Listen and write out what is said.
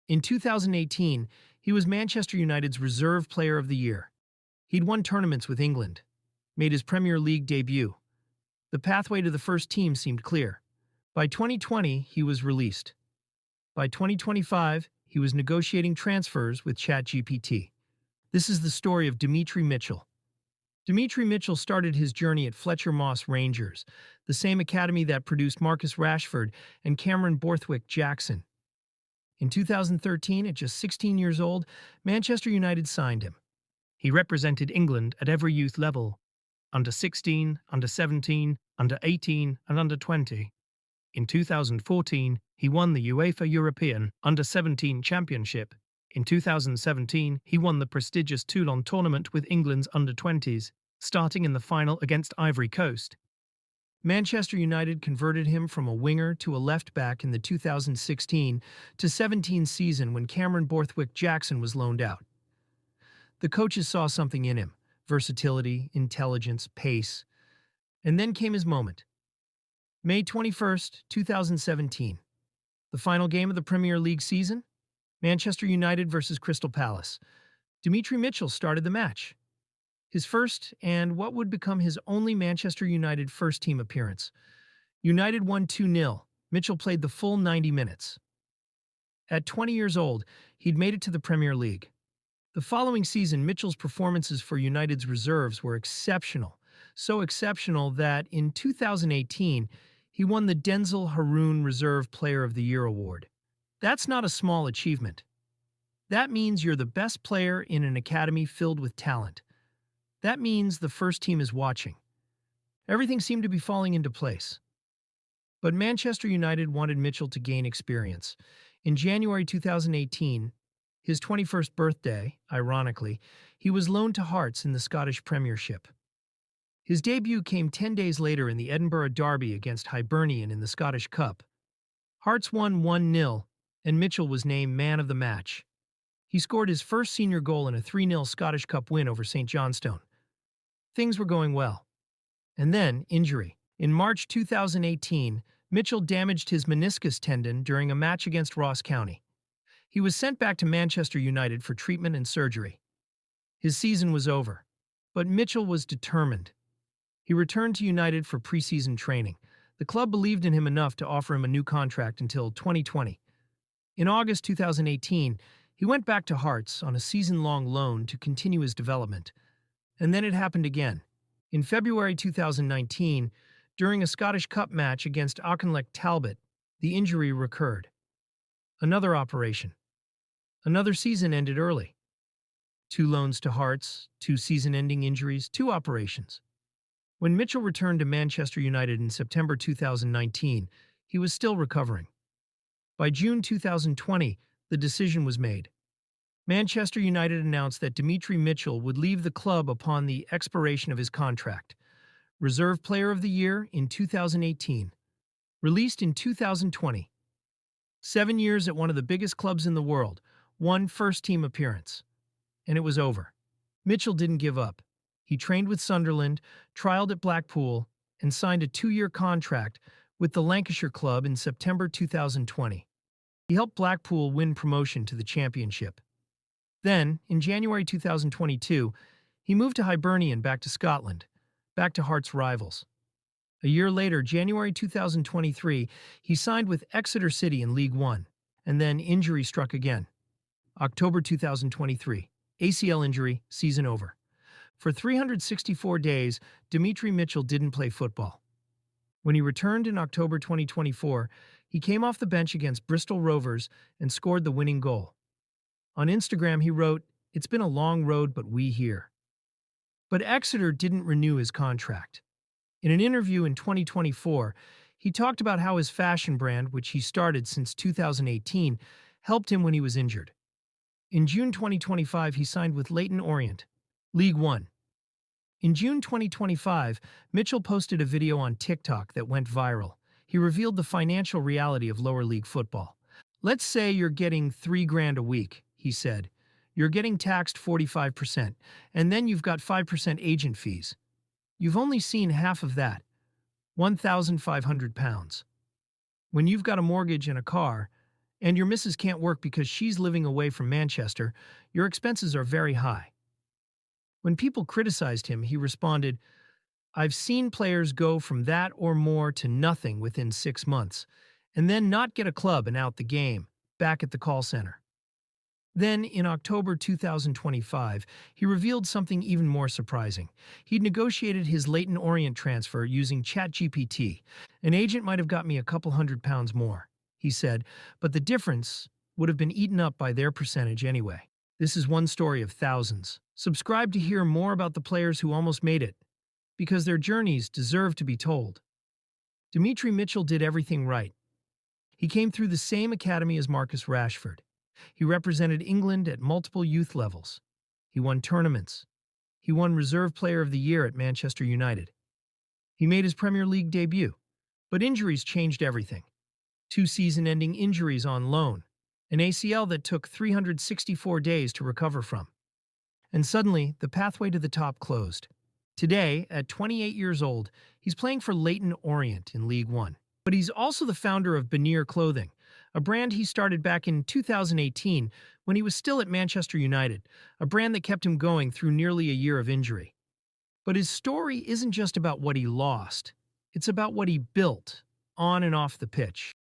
In 2018, he was Manchester United's Reserve Player of the Year. He'd won tournaments with England, made his Premier League debut. The pathway to the first team seemed clear. By 2020, he was released. By 2025, he was negotiating transfers with ChatGPT. This is the story of Demetri Mitchell. Demetri Mitchell started his journey at Fletcher Moss Rangers, the same academy that produced Marcus Rashford and Cameron Borthwick-Jackson. In 2013, at just 16 years old, Manchester United signed him. He represented England at every youth level, under 16, under 17, under 18, and under 20. In 2014, he won the UEFA European Under-17 Championship. In 2017, he won the prestigious Toulon tournament with England's under-20s, starting in the final against Ivory Coast. Manchester United converted him from a winger to a left-back in the 2016-17 season when Cameron Borthwick-Jackson was loaned out. The coaches saw something in him: versatility, intelligence, pace. And then came his moment. May 21st, 2017. The final game of the Premier League season? Manchester United versus Crystal Palace. Demetri Mitchell started the match. His first, and what would become his only Manchester United first-team appearance. United won 2-0. Mitchell played the full 90 minutes. At 20 years old, he'd made it to the Premier League. The following season, Mitchell's performances for United's reserves were exceptional. So exceptional that in 2018, he won the Denzel Haroun Reserve Player of the Year award. That's not a small achievement. That means you're the best player in an academy filled with talent. That means the first team is watching. Everything seemed to be falling into place. But Manchester United wanted Mitchell to gain experience. In January 2018, his 21st birthday, ironically, he was loaned to Hearts in the Scottish Premiership. His debut came 10 days later in the Edinburgh Derby against Hibernian in the Scottish Cup. Hearts won 1-0, and Mitchell was named man of the match. He scored his first senior goal in a 3-0 Scottish Cup win over St Johnstone. Things were going well. And then, injury. In March 2018, Mitchell damaged his meniscus tendon during a match against Ross County. He was sent back to Manchester United for treatment and surgery. His season was over, but Mitchell was determined. He returned to United for preseason training. The club believed in him enough to offer him a new contract until 2020. In August 2018, he went back to Hearts on a season-long loan to continue his development. And then it happened again. In February 2019, during a Scottish Cup match against Auchinleck Talbot, the injury recurred. Another operation. Another season ended early. 2 loans to Hearts, 2 season-ending injuries, 2 operations. When Mitchell returned to Manchester United in September 2019, he was still recovering. By June 2020, the decision was made. Manchester United announced that Demetri Mitchell would leave the club upon the expiration of his contract. Reserve Player of the Year in 2018. Released in 2020. 7 years at one of the biggest clubs in the world, 1 first-team appearance. And it was over. Mitchell didn't give up. He trained with Sunderland, trialed at Blackpool, and signed a 2-year contract with the Lancashire club in September 2020. He helped Blackpool win promotion to the Championship. Then, in January 2022, he moved to Hibernian back to Scotland, back to Hearts' rivals. A year later, January 2023, he signed with Exeter City in League One, and then injury struck again. October 2023, ACL injury, season over. For 364 days, Demetri Mitchell didn't play football. When he returned in October 2024, he came off the bench against Bristol Rovers and scored the winning goal. On Instagram, he wrote, "It's been a long road, but we here." But Exeter didn't renew his contract. In an interview in 2024, he talked about how his fashion brand, which he started since 2018, helped him when he was injured. In June 2025, he signed with Leyton Orient, League One. In June 2025, Mitchell posted a video on TikTok that went viral. He revealed the financial reality of lower league football. "Let's say you're getting $3,000 a week," he said. "You're getting taxed 45%, and then you've got 5% agent fees. You've only seen half of that, £1,500. When you've got a mortgage and a car, and your missus can't work because she's living away from Manchester, your expenses are very high. When people criticized him, he responded, I've seen players go from that or more to nothing within 6 months, and then not get a club and out the game, back at the call center. Then, in October 2025, he revealed something even more surprising. He'd negotiated his Leyton Orient transfer using ChatGPT. An agent might have got me a couple £100 more, he said, but the difference would have been eaten up by their percentage anyway. This is one story of thousands. Subscribe to hear more about the players who almost made it, because their journeys deserve to be told. Demetri Mitchell did everything right. He came through the same academy as Marcus Rashford. He represented England at multiple youth levels. He won tournaments. He won Reserve Player of the Year at Manchester United. He made his Premier League debut. But injuries changed everything. 2 season-ending injuries on loan. An ACL that took 364 days to recover from. And suddenly, the pathway to the top closed. Today, at 28 years old, he's playing for Leyton Orient in League One. But he's also the founder of Bannier Clothing, a brand he started back in 2018 when he was still at Manchester United, a brand that kept him going through nearly a year of injury. But his story isn't just about what he lost. It's about what he built, on and off the pitch.